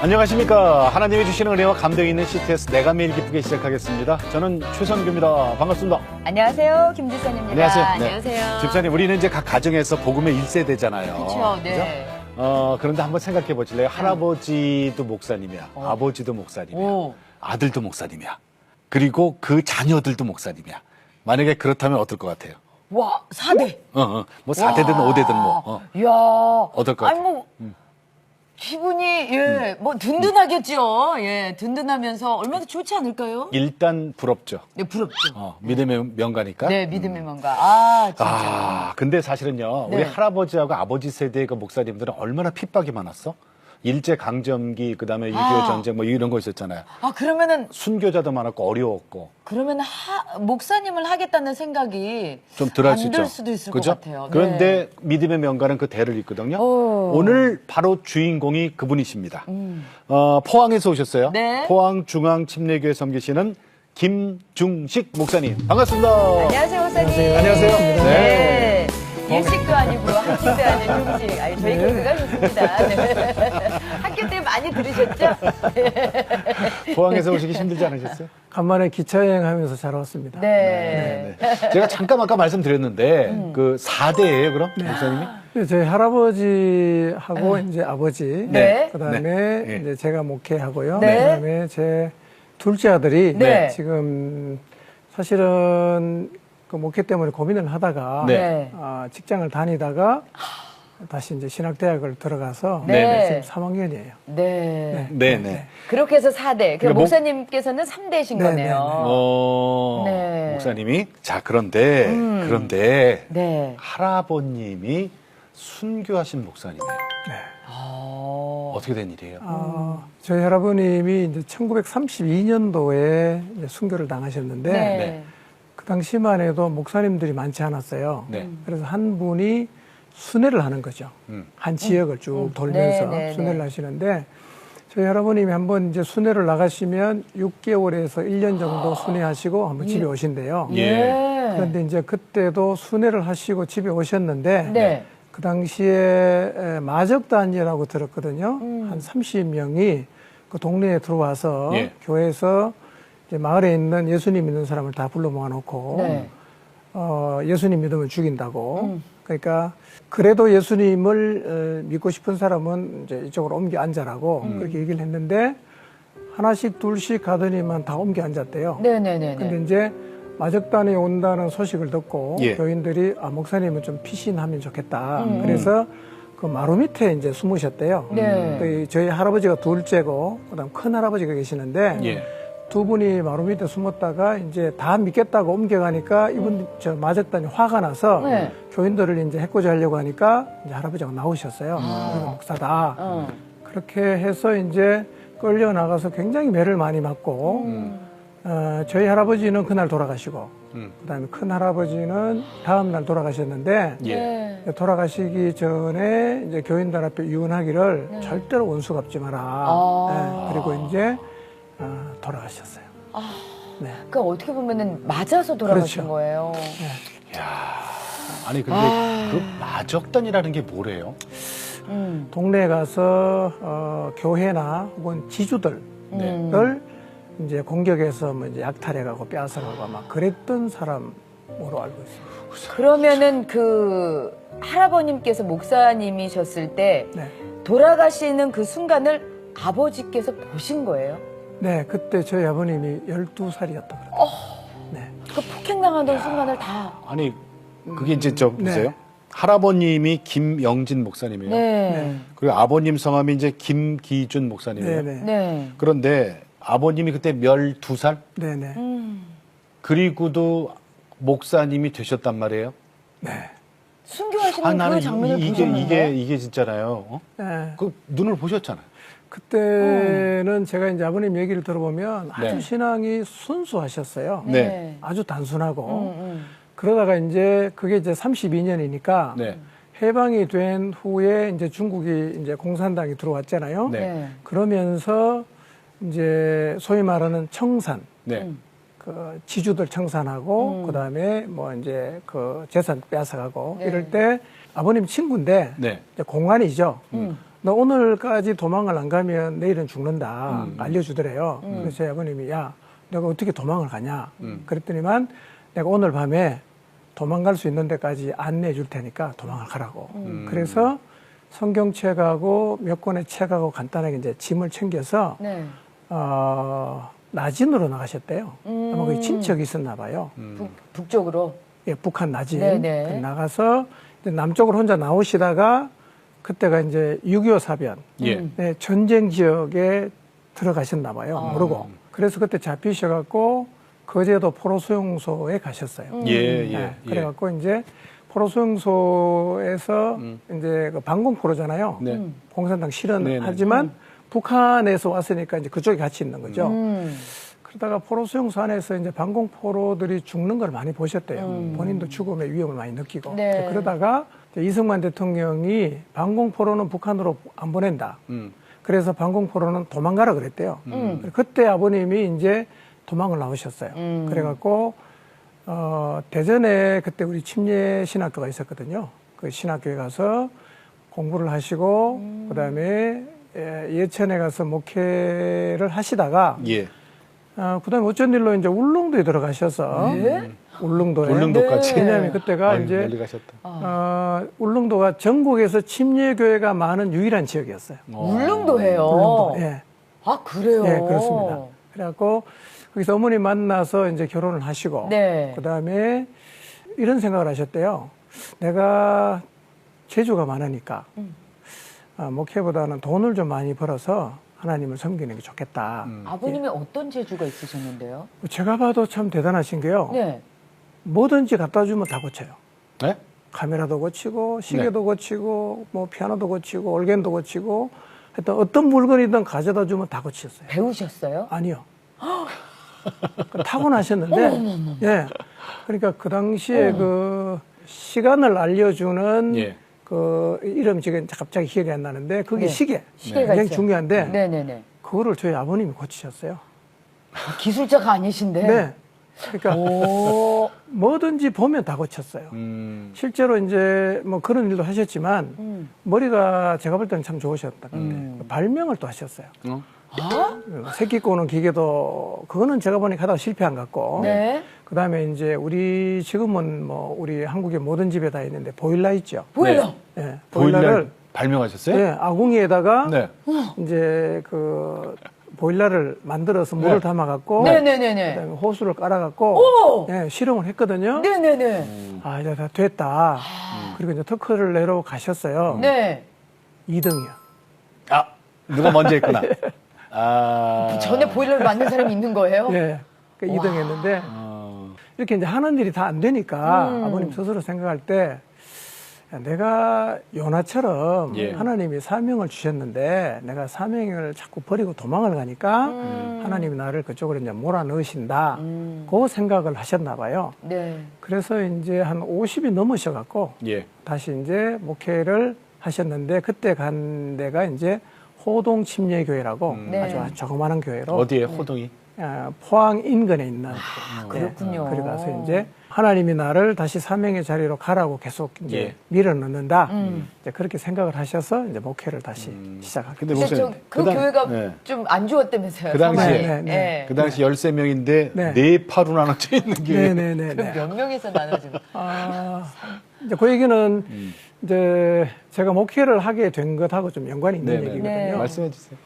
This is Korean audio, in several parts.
안녕하십니까. 하나님이 주시는 은혜와 감동이 있는 CTS 내가 매일 기쁘게 시작하겠습니다. 저는 최선규입니다. 반갑습니다. 안녕하세요. 김지선입니다. 안녕하세요. 네. 안녕하세요. 집사님, 우리는 이제 각 가정에서 복음의 1세대잖아요. 그렇죠. 네. 그런데 한번 생각해 보실래요? 할아버지도 목사님이야. 아버지도 목사님이야. 오. 아들도 목사님이야. 그리고 그 자녀들도 목사님이야. 만약에 그렇다면 어떨 것 같아요? 와, 4대. 뭐 4대든 5대든 뭐. 이야. 어떨 것 아니, 같아요? 뭐, 기분이, 뭐, 든든하겠죠. 든든하면서 얼마나 좋지 않을까요? 일단 부럽죠. 네, 부럽죠. 믿음의 명가니까. 네, 믿음의 뭔가. 진짜. 근데 사실은요, 네. 우리 할아버지하고 아버지 세대의 그 목사님들은 얼마나 핍박이 많았어? 일제강점기, 그 다음에 6.25 전쟁 뭐 이런 거 있었잖아요. 그러면은, 순교자도 많았고 어려웠고. 그러면 목사님을 하겠다는 생각이 좀 덜 할 수 안 들 있죠. 수도 있을 그죠? 것 같아요. 그런데 믿음의 명가는 그 대를 잇거든요. 오늘 바로 주인공이 그분이십니다. 포항에서 오셨어요. 네. 포항중앙침례교회 섬기시는 김중식 목사님. 반갑습니다. 안녕하세요, 목사님. 안녕하세요. 네. 일식도 아니고 한식도 아닌 중식. 저희 교회가 좋습니다. 네. 학교 때 많이 들으셨죠? 포항에서 오시기 힘들지 않으셨어요? 간만에 기차 여행하면서 잘 왔습니다. 네. 제가 잠깐 아까 말씀드렸는데 그 4대예요, 그럼 목사님이? 저희 할아버지하고 이제 아버지, 네. 그다음에 네. 이제 제가 목회하고요. 네. 그다음에 제 둘째 아들이 네. 지금 사실은 그 목회 때문에 고민을 하다가 네. 직장을 다니다가 다시 이제 신학대학을 들어가서 네. 지금 3학년이에요. 네. 네네. 그렇게 해서 4대. 그러니까 그러니까 목사님께서는 3대이신 네, 거네요. 네, 네. 목사님이 자 그런데 네. 할아버님이 순교하신 목사님이에요. 네. 어떻게 된 일이에요? 저희 할아버님이 이제 1932년도에 이제 순교를 당하셨는데 네. 그 당시만 해도 목사님들이 많지 않았어요. 네. 그래서 한 분이 순회를 하는 거죠. 한 지역을 쭉 돌면서 네, 네, 순회를 네. 하시는데 저희 할아버님이 한번 이제 순회를 나가시면 6개월에서 1년 정도 순회하시고 한번 집에 오신대요. 예. 그런데 이제 그때도 순회를 하시고 집에 오셨는데 네. 그 당시에 마적단이라고 들었거든요. 한 30명이 그 동네에 들어와서 예. 교회에서 이제 마을에 있는 예수님 믿는 사람을 다 불러 모아놓고 네. 예수님 믿으면 죽인다고. 그러니까 그래도 예수님을 믿고 싶은 사람은 이제 이쪽으로 옮겨 앉아라고 그렇게 얘기를 했는데 하나씩 둘씩 가더니만 다 옮겨 앉았대요. 네네네. 근데 이제 마적단이 온다는 소식을 듣고 예. 교인들이 목사님은 좀 피신하면 좋겠다. 그래서 그 마루 밑에 이제 숨으셨대요. 네. 또 저희 할아버지가 둘째고 그다음 큰 할아버지가 계시는데 예. 두 분이 마루 밑에 숨었다가 이제 다 믿겠다고 옮겨가니까 이분 저 마적단이 화가 나서 네. 교인들을 이제 해코지 하려고 하니까 이제 할아버지가 나오셨어요. 내가 목사다. 그렇게 해서 이제 끌려 나가서 굉장히 매를 많이 맞고 저희 할아버지는 그날 돌아가시고 그다음에 큰 할아버지는 다음 날 돌아가셨는데 네. 돌아가시기 전에 이제 교인들 앞에 유언하기를 절대로 원수 갚지 마라. 그리고 이제 돌아가셨어요. 네. 그러니까 어떻게 보면은 맞아서 돌아가신 그렇죠. 거예요. 아니 근데 그 마적단이라는 게 뭐래요? 동네에 가서 교회나 혹은 지주들을 이제 공격해서 뭐 이제 약탈해가고 빼앗아가고 막 그랬던 사람으로 알고 있습니다. 그러면은 그 할아버님께서 목사님이셨을 때 네. 돌아가시는 그 순간을 아버지께서 보신 거예요? 네, 그때 저희 아버님이 12살이었다 그래요. 네. 그 폭행당하던 순간을 다. 아니 그게 이제 저 보세요. 네. 할아버님이 김영진 목사님이에요. 네. 그리고 아버님 성함이 이제 김기준 목사님이에요. 네네. 네. 그런데 아버님이 그때 12살? 네네. 그리고도 목사님이 되셨단 말이에요. 네. 순교하시는 나는 그 장면을 보셨는데. 이게 진짜나요? 네. 그 눈을 보셨잖아요. 그때는 제가 이제 아버님 얘기를 들어보면 아주 네. 신앙이 순수하셨어요. 네. 아주 단순하고. 그러다가 이제 그게 이제 32년이니까 네. 해방이 된 후에 이제 중국이 이제 공산당이 들어왔잖아요. 네. 네. 그러면서 이제 소위 말하는 청산, 네. 그 지주들 청산하고 그다음에 뭐 이제 그 재산 빼앗아가고 네. 이럴 때 아버님 친구인데 네. 이제 공안이죠. 너 오늘까지 도망을 안 가면 내일은 죽는다. 알려주더래요. 그래서 저희 아버님이 야, 내가 어떻게 도망을 가냐. 그랬더니만 내가 오늘 밤에 도망갈 수 있는 데까지 안내해 줄 테니까 도망을 가라고. 그래서 성경책하고 몇 권의 책하고 간단하게 이제 짐을 챙겨서 네. 나진으로 나가셨대요. 아마 거기 친척이 있었나 봐요. 북쪽으로. 예, 북한 나진. 네네. 나가서 이제 남쪽으로 혼자 나오시다가 그때가 이제 6.25 사변. 예. 네, 전쟁 지역에 들어가셨나 봐요. 모르고. 그래서 그때 잡히셔갖고 거제도 포로수용소에 가셨어요. 예, 네, 예. 그래갖고 이제 포로수용소에서 이제 그 방공포로잖아요. 네. 공산당 실은 네네. 하지만 북한에서 왔으니까 이제 그쪽에 같이 있는 거죠. 그러다가 포로수용소 안에서 이제 방공포로들이 죽는 걸 많이 보셨대요. 본인도 죽음의 위험을 많이 느끼고. 네. 그러다가 이제 이승만 대통령이 방공포로는 북한으로 안 보낸다. 그래서 방공포로는 도망가라 그랬대요. 그때 아버님이 이제 도망을 나오셨어요. 그래갖고 대전에 그때 우리 침례 신학교가 있었거든요. 그 신학교에 가서 공부를 하시고 그다음에 예천에 가서 목회를 하시다가 예. 그다음에 어쩐 일로 이제 울릉도에 들어가셔서 울릉도에. 울릉도까지. 왜냐하면 그때가 아유, 이제 멀리 가셨다. 울릉도가 전국에서 침례교회가 많은 유일한 지역이었어요. 울릉도예요. 울릉도. 예. 아, 그래요? 네, 그렇습니다. 그래갖고 거기서 어머니 만나서 이제 결혼을 하시고, 네. 그 다음에 이런 생각을 하셨대요. 내가 재주가 많으니까 목회보다는 돈을 좀 많이 벌어서 하나님을 섬기는 게 좋겠다. 아버님이 어떤 재주가 있으셨는데요? 제가 봐도 참 대단하신 게요. 네. 뭐든지 갖다 주면 다 고쳐요. 네? 카메라도 고치고, 시계도 고치고, 뭐 피아노도 고치고, 올겐도 고치고, 하여튼 어떤 물건이든 가져다 주면 다 고치셨어요. 배우셨어요? 아니요. 타고나셨는데, 예. 그러니까 그 당시에 그 시간을 알려주는 예. 그 이름 지금 갑자기 기억이 안 나는데 그게 네. 시계. 시계가 굉장히 있죠. 중요한데 네네네. 그거를 저희 아버님이 고치셨어요. 기술자가 아니신데. 네. 그러니까 오. 뭐든지 보면 다 고쳤어요. 실제로 이제 뭐 그런 일도 하셨지만 머리가 제가 볼 때는 참 좋으셨다는데 발명을 또 하셨어요. 새끼 꼬는 기계도 그거는 제가 보니까 하다가 실패한 것 같고. 네. 그다음에 이제 우리 지금은 뭐 우리 한국의 모든 집에 다 있는데 보일러 있죠. 보일러. 예. 보일러를 보일러를 발명하셨어요? 예, 아궁이에다가 네. 이제 그 보일러를 만들어서 물을 네. 담아 갖고 네네네네. 그다음에 호수를 깔아 갖고 오! 예, 실험을 했거든요. 네네네. 아, 이제 다 됐다. 그리고 이제 특허를 내러 가셨어요. 네. 2등이요. 아, 누가 먼저 했구나. 아. 전에 보일러를 만든 사람이 있는 거예요? 예. 그 2등 했는데 이렇게 이제 하는 일이 다 안 되니까 아버님 스스로 생각할 때 야, 내가 요나처럼 예. 하나님이 사명을 주셨는데 내가 사명을 자꾸 버리고 도망을 가니까 하나님이 나를 그쪽으로 이제 몰아넣으신다. 그 생각을 하셨나 봐요. 네. 그래서 이제 한 50이 넘으셔갖고 예. 다시 이제 목회를 하셨는데 그때 간 데가 이제 호동 침례교회라고 네. 아주 조그마한 교회로 어디에 호동이? 포항 인근에 있는 그렇군요. 그래 가서 이제 하나님이 나를 다시 사명의 자리로 가라고 계속 이제 예. 밀어넣는다. 이제 그렇게 생각을 하셔서 이제 목회를 다시 시작하게 근데 됐어요. 무슨 그 당- 교회가 네. 좀 안 좋았다면서요? 그 당시에. 상황이. 네, 네. 그 당시 13명인데 네. 네 파로 나눠져 있는 게 네네네. 그럼 몇 명에서 나눠지는? 이제 그 얘기는 이제 제가 목회를 하게 된 것하고 좀 연관이 있는 네네. 얘기거든요. 네. 말씀해 주세요.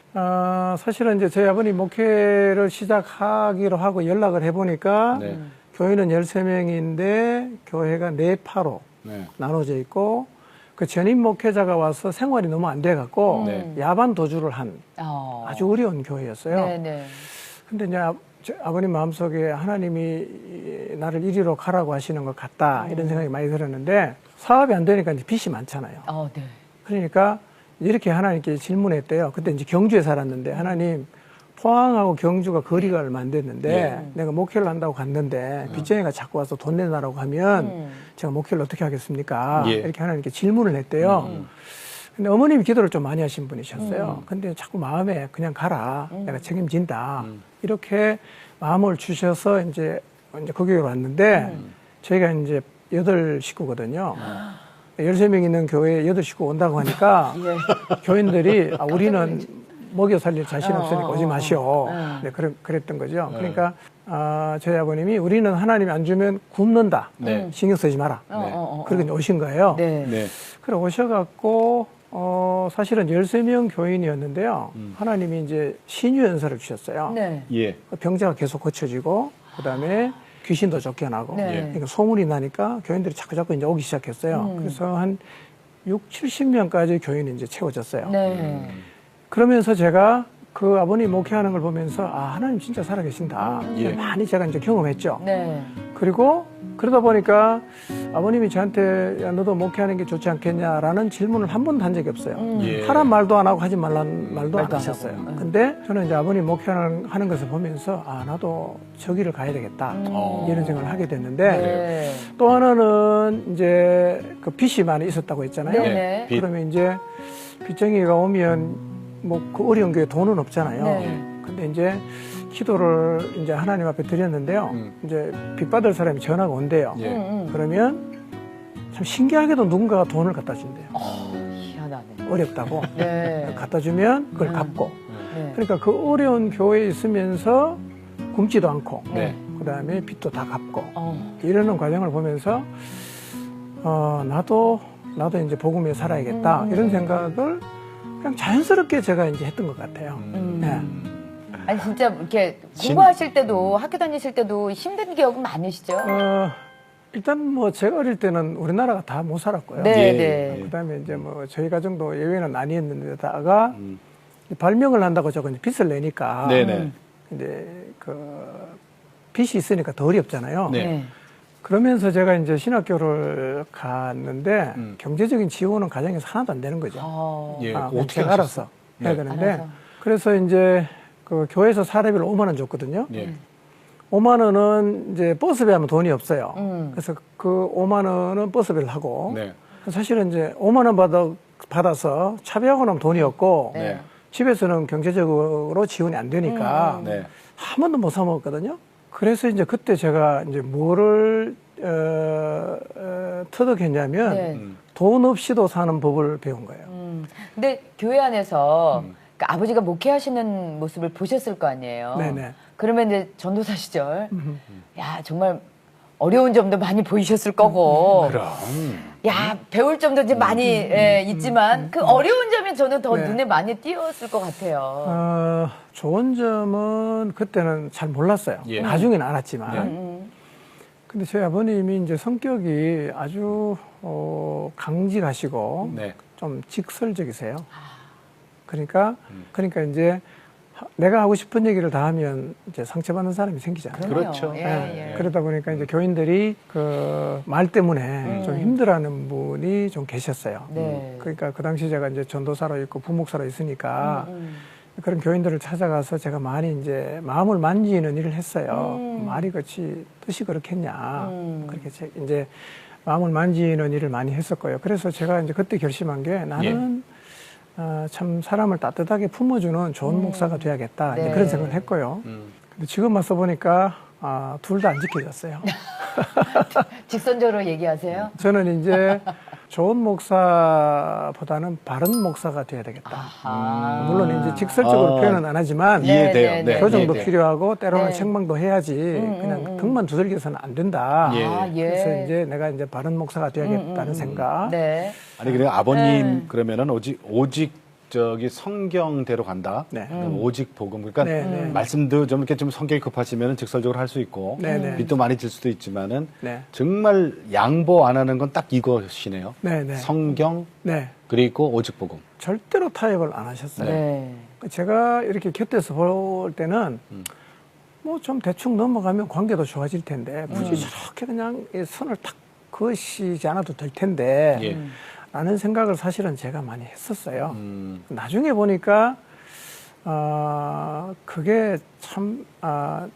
사실은 이제 저희 아버님 목회를 시작하기로 하고 연락을 해보니까 네. 교회는 13명인데 교회가 4파로 네. 나눠져 있고 그 전임 목회자가 와서 생활이 너무 안 돼갖고 네. 야반 도주를 한 어. 아주 어려운 교회였어요. 네네. 근데 이제 아버님 마음속에 하나님이 나를 이리로 가라고 하시는 것 같다 이런 생각이 많이 들었는데 사업이 안 되니까 이제 빚이 많잖아요. 네. 그러니까 이렇게 하나님께 질문했대요. 그때 이제 경주에 살았는데 하나님 포항하고 경주가 거리가 얼마 안 됐는데 내가 목회를 한다고 갔는데 빚쟁이가 자꾸 와서 돈 내놔라고 하면 제가 목회를 어떻게 하겠습니까? 예. 이렇게 하나님께 질문을 했대요. 근데 어머님이 기도를 좀 많이 하신 분이셨어요. 근데 자꾸 마음에 그냥 가라. 내가 책임진다. 이렇게 마음을 주셔서 이제 그 교회로 왔는데 저희가 이제 8 식구거든요. 13명 있는 교회에 8식구 온다고 하니까 예. 교인들이 우리는 먹여 살릴 자신 없으니까 오지 마시오. 네, 그랬던 거죠. 그러니까 저희 아버님이 우리는 하나님이 안 주면 굶는다. 네. 신경 쓰지 마라. 그렇게 오신 거예요. 네. 네. 그래 오셔갖고 사실은 13명 교인이었는데요. 하나님이 이제 신유연사를 주셨어요. 네. 예. 병자가 계속 고쳐지고 그다음에 귀신도 쫓겨나고 네. 그러니까 소문이 나니까 교인들이 자꾸 이제 오기 시작했어요. 그래서 한 6, 70명까지 교인이 이제 채워졌어요. 네. 그러면서 제가 그 아버님 목회하는 걸 보면서 하나님 진짜 살아계신다. 예. 많이 제가 이제 경험했죠. 네. 그리고 그러다 보니까 아버님이 저한테 야, 너도 목회하는 게 좋지 않겠냐라는 질문을 한 번도 한 적이 없어요. 예. 하란 말도 안 하고 하지 말란 말도 안 말도 안 하셨어요. 하고. 근데 저는 이제 아버님 목회하는 것을 보면서 나도 저 길을 가야 되겠다. 이런 생각을 하게 됐는데 네. 또 하나는 이제 그 빚이 많이 있었다고 했잖아요. 네. 빚. 그러면 이제 빚쟁이가 오면 뭐 그 어려운 교회 돈은 없잖아요. 네. 근데 이제 기도를 이제 하나님 앞에 드렸는데요. 이제 빚 받을 사람이 전화가 온대요. 예. 그러면 참 신기하게도 누군가가 돈을 갖다 준대요. 희한하네. 어렵다고. 네. 갖다 주면 그걸 갚고. 네. 그러니까 그 어려운 교회에 있으면서 굶지도 않고. 네. 그 다음에 빚도 다 갚고. 어. 이러는 과정을 보면서 나도 이제 복음에 살아야겠다. 이런 생각을 그냥 자연스럽게 제가 이제 했던 것 같아요. 네. 아니 진짜 이렇게 공부하실 때도 학교 다니실 때도 힘든 기억은 많으시죠? 일단 뭐 제가 어릴 때는 우리나라가 다 못 살았고요. 네, 예, 네. 예. 그다음에 이제 뭐 저희 가정도 예외는 아니었는데다가 발명을 한다고 저거 이제 빚을 내니까 네네. 이제 그 빚이 있으니까 더 어렵잖아요. 네. 그러면서 제가 이제 신학교를 갔는데 경제적인 지원은 가정에서 하나도 안 되는 거죠. 예. 그냥 어떻게 제가 알아서 네. 해야 되는데 알아서. 그래서 이제 그 교회에서 사례비를 5만 원 줬거든요. 예. 5만 원은 이제 버스비 하면 돈이 없어요. 그래서 그 5만 원은 버스비를 하고 네. 사실은 이제 5만 원 받아서 차비하고 나면 돈이 없고 네. 집에서는 경제적으로 지원이 안 되니까 네. 한 번도 못 사 먹었거든요. 그래서 이제 그때 제가 이제 뭐를 터득했냐면 네. 돈 없이도 사는 법을 배운 거예요. 근데 교회 안에서 그러니까 아버지가 목회하시는 모습을 보셨을 거 아니에요. 네네. 그러면 이제 전도사 시절, 야 정말 어려운 점도 많이 보이셨을 거고, 그럼. 야 배울 점도 이제 많이 있지만 그 어려운 점이 저는 더 네. 눈에 많이 띄었을 것 같아요. 좋은 점은 그때는 잘 몰랐어요. 예. 나중에는 알았지만. 근데 저희 아버님이 이제 성격이 아주 강직하시고 네. 좀 직설적이세요. 그러니까 이제 내가 하고 싶은 얘기를 다 하면 이제 상처받는 사람이 생기잖아요. 그렇죠. 예, 네. 예. 그러다 보니까 이제 교인들이 그 말 때문에 좀 힘들어하는 분이 좀 계셨어요. 네. 그러니까 그 당시 제가 이제 전도사로 있고 부목사로 있으니까 그런 교인들을 찾아가서 제가 많이 이제 마음을 만지는 일을 했어요. 말이 그렇지 뜻이 그렇겠냐. 그렇게 이제 마음을 만지는 일을 많이 했었고요. 그래서 제가 이제 그때 결심한 게 나는 참 사람을 따뜻하게 품어주는 좋은 목사가 돼야겠다. 이제 네. 그런 생각을 했고요. 근데 지금 와서 보니까 둘 다 안 지켜졌어요. 직선적으로 얘기하세요? 저는 이제 좋은 목사보다는 바른 목사가 돼야 되겠다. 아. 물론 이제 직설적으로 표현은 안 하지만 네, 이해돼요. 네, 네. 네. 교정도 네. 필요하고 때로는 네. 책망도 해야지 그냥 등만 두들겨서는 안 된다. 예. 아, 예. 그래서 이제 내가 이제 바른 목사가 돼야겠다는 생각. 네. 아니 그래 아버님 그러면은 오직 저기 성경대로 간다. 네. 오직 복음. 그러니까 네, 네. 말씀도 좀 이렇게 좀 성격이 급하시면은 직설적으로 할 수 있고 네, 네. 빚도 많이 질 수도 있지만은 네. 정말 양보 안 하는 건 딱 이것이네요. 네, 네. 성경 네. 그리고 오직 복음. 절대로 타협을 안 하셨어요. 네. 제가 이렇게 곁에서 볼 때는 뭐 좀 대충 넘어가면 관계도 좋아질 텐데 굳이 저렇게 그냥 이 선을 탁 그으시지 않아도 될 텐데 예. 라는 생각을 사실은 제가 많이 했었어요. 나중에 보니까 그게 참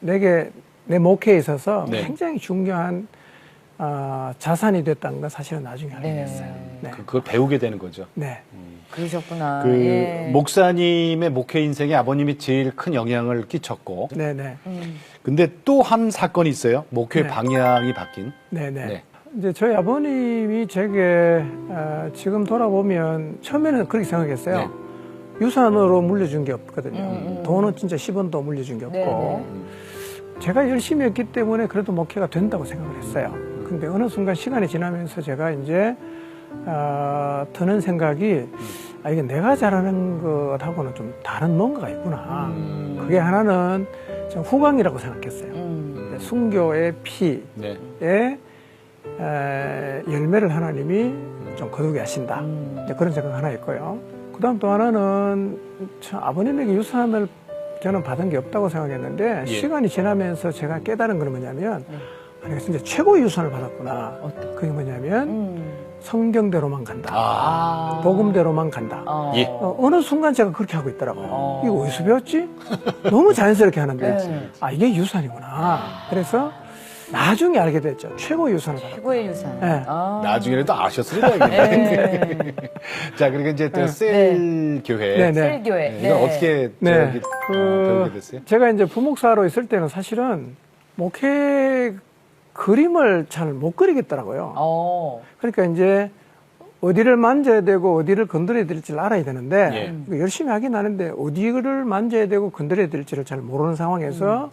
내게 내 목회에 있어서 네. 굉장히 중요한 자산이 됐다는 건 사실은 나중에 알게 네. 됐어요. 네. 그걸 배우게 되는 거죠. 네. 그러셨구나. 그 예. 목사님의 목회 인생에 아버님이 제일 큰 영향을 끼쳤고, 네네. 근데 또 한 사건이 있어요. 목회 네. 방향이 바뀐. 네네. 네. 이제 저희 아버님이 제게 지금 돌아보면 처음에는 그렇게 생각했어요. 네. 유산으로 물려준 게 없거든요. 돈은 진짜 10원도 물려준 게 없고 네네. 제가 열심히 했기 때문에 그래도 목회가 된다고 생각을 했어요. 근데 어느 순간 시간이 지나면서 제가 이제 드는 생각이 이게 내가 잘하는 것하고는 좀 다른 뭔가가 있구나. 그게 하나는 좀 후광이라고 생각했어요. 순교의 피에 네. 열매를 하나님이 좀 거두게 하신다. 이제 그런 생각 하나 있고요. 그 다음 또 하나는 참 아버님에게 유산을 저는 받은 게 없다고 생각했는데 시간이 지나면서 제가 깨달은 건 뭐냐면 아니 진짜 최고의 유산을 받았구나. 그게 뭐냐면 성경대로만 간다. 복음대로만 간다. 어느 순간 제가 그렇게 하고 있더라고요. 이거 어디서 배웠지? 너무 자연스럽게 하는데 이게 유산이구나. 그래서 나중에 알게 됐죠. 최고의 유산을 받았다. 최고의 유산. 네. 나중에라도 아셨으면 다행이네. 자, 그리고 이제 또 셀교회. 네네. 셀교회. 네, 이건 어떻게 네. 배우게 됐어요? 제가 이제 부목사로 있을 때는 사실은 목회 그림을 잘 못 그리겠더라고요. 그러니까 이제 어디를 만져야 되고 어디를 건드려야 될지를 알아야 되는데 열심히 하긴 하는데 어디를 만져야 되고 건드려야 될지를 잘 모르는 상황에서